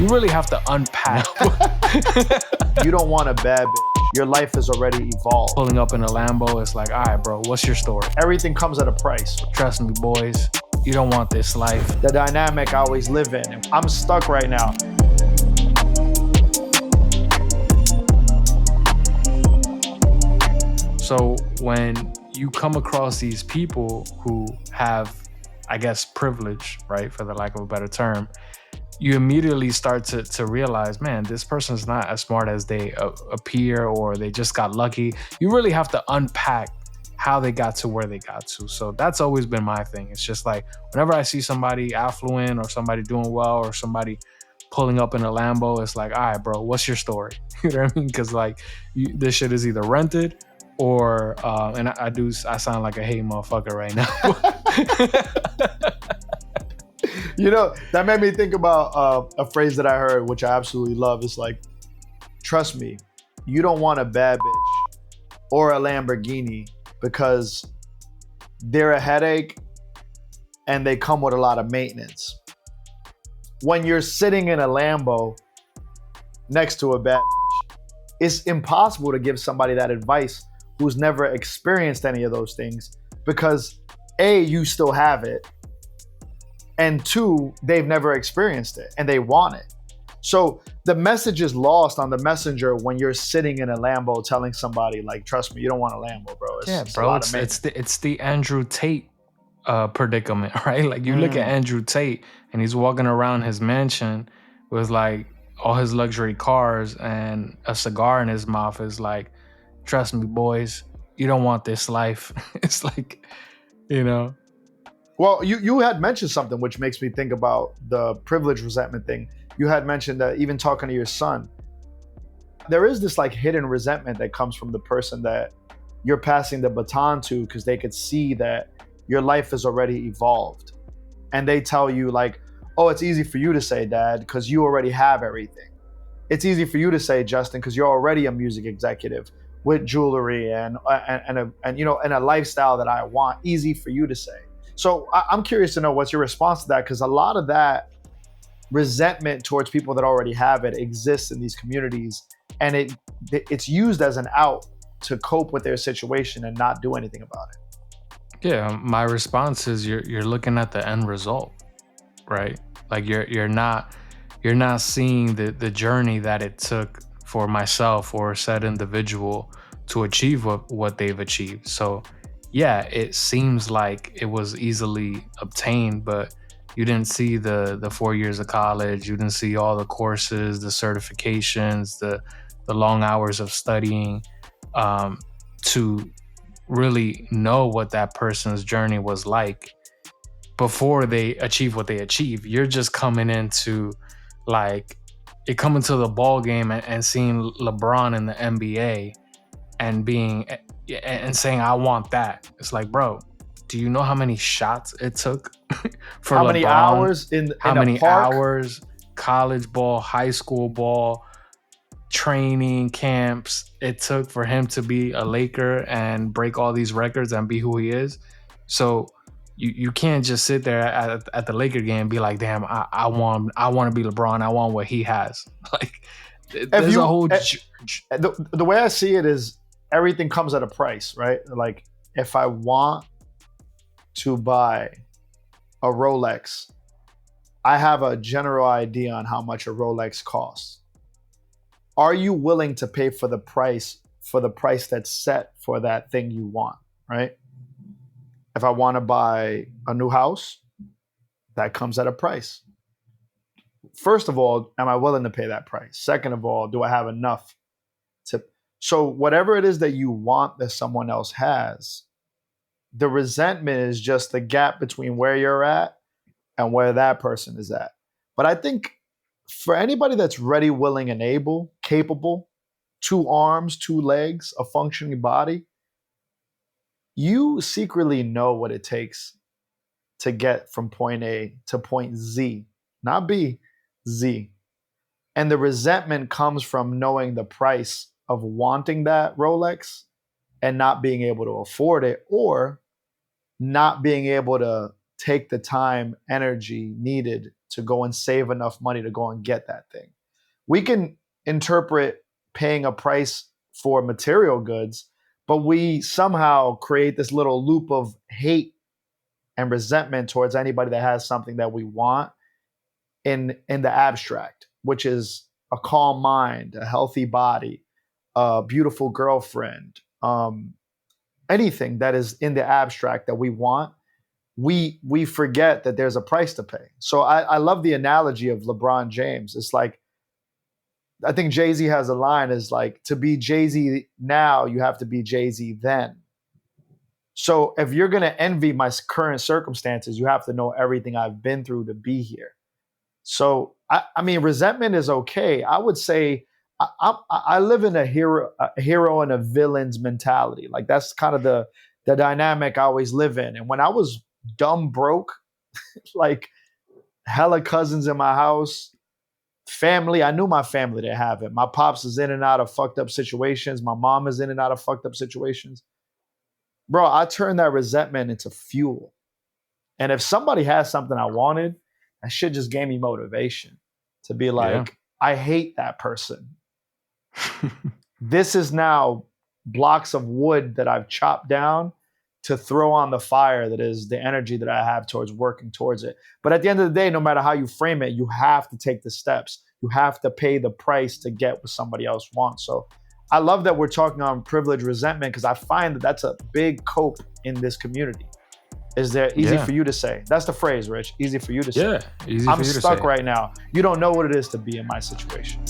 You really have to unpack. You don't want a bad bitch. Your life has already evolved. Pulling up in a Lambo, it's like, all right, bro, what's your story? Everything comes at a price. Trust me, boys, you don't want this life. The dynamic I always live in. I'm stuck right now. So when you come across these people who have, I guess, privilege, right, for the lack of a better term, you immediately start to realize, man, this person's not as smart as they appear, or they just got lucky. You really have to unpack how they got to where they got to. So that's always been my thing. It's just like, whenever I see somebody affluent or somebody doing well or somebody pulling up in a Lambo, it's like, all right, bro, what's your story? You know what I mean? Because like, this shit is either rented or, and I sound like a hey motherfucker right now. You know, that made me think about a phrase that I heard, which I absolutely love. It's like, trust me, you don't want a bad bitch or a Lamborghini because they're a headache and they come with a lot of maintenance. When you're sitting in a Lambo next to a bad bitch, it's impossible to give somebody that advice who's never experienced any of those things, because A, you still have it, and two, they've never experienced it and they want it. So the message is lost on the messenger when you're sitting in a Lambo telling somebody, like, trust me, you don't want a Lambo, bro. It's the Andrew Tate predicament, right? Like, you look at Andrew Tate and he's walking around his mansion with like all his luxury cars and a cigar in his mouth. Is like, trust me, boys, you don't want this life. It's like, you know. Well, you had mentioned something which makes me think about the privilege resentment thing. You had mentioned that even talking to your son, there is this like hidden resentment that comes from the person that you're passing the baton to, because they could see that your life has already evolved. And they tell you like, oh, it's easy for you to say, Dad, because you already have everything. It's easy for you to say, Justin, because you're already a music executive with jewelry and you know, and a lifestyle that I want. Easy for you to say. So I'm curious to know what's your response to that, because a lot of that resentment towards people that already have it exists in these communities, and it's used as an out to cope with their situation and not do anything about it. Yeah, my response is you're looking at the end result, right? Like you're not seeing the journey that it took for myself or said individual to achieve what they've achieved. So yeah, it seems like it was easily obtained, but you didn't see the 4 years of college. You didn't see all the courses, the certifications, the long hours of studying, to really know what that person's journey was like before they achieve what they achieve. You're just coming into like, you're coming to the ball game and seeing LeBron in the NBA and saying, I want that. It's like, bro, do you know how many shots it took for how LeBron? many hours how many hours, college ball, high school ball, training camps it took for him to be a Laker and break all these records and be who he is? So you can't just sit there at the Laker game and be like, damn, I want to be LeBron. I want what he has. Like, there's a whole the way I see it is, everything comes at a price, right? Like, if I want to buy a Rolex, I have a general idea on how much a Rolex costs. Are you willing to pay for the price that's set for that thing you want, right? If I want to buy a new house, that comes at a price. First of all, am I willing to pay that price? Second of all, do I have enough to... So whatever it is that you want that someone else has, the resentment is just the gap between where you're at and where that person is at. But I think for anybody that's ready, willing, and able, capable, 2 arms, 2 legs, a functioning body, you secretly know what it takes to get from point A to point Z, not B, Z. And the resentment comes from knowing the price of wanting that Rolex and not being able to afford it, or not being able to take the time, energy needed to go and save enough money to go and get that thing. We can interpret paying a price for material goods, but we somehow create this little loop of hate and resentment towards anybody that has something that we want in the abstract, which is a calm mind, a healthy body, a beautiful girlfriend, anything that is in the abstract that we want. We forget that there's a price to pay. So I love the analogy of LeBron James. It's like, I think Jay-Z has a line is like, to be Jay-Z now, you have to be Jay-Z then. So if you're going to envy my current circumstances, you have to know everything I've been through to be here. So, I mean, resentment is okay. I would say I live in a hero and a villain's mentality. Like that's kind of the dynamic I always live in. And when I was dumb broke, like hella cousins in my house, family, I knew my family didn't have it. My pops is in and out of fucked up situations. My mom is in and out of fucked up situations. Bro, I turned that resentment into fuel. And if somebody has something I wanted, that shit just gave me motivation to be Yeah. like, I hate that person. This is now blocks of wood that I've chopped down to throw on the fire that is the energy that I have towards working towards it. But at the end of the day, no matter how you frame it, you have to take the steps. You have to pay the price to get what somebody else wants. So I love that we're talking on privilege resentment, because I find that that's a big cope in this community. Is that easy for you to say? That's the phrase, Rich. Easy for you to say. Yeah, easy I'm for you to stuck say. right now. You don't know what it is to be in my situation.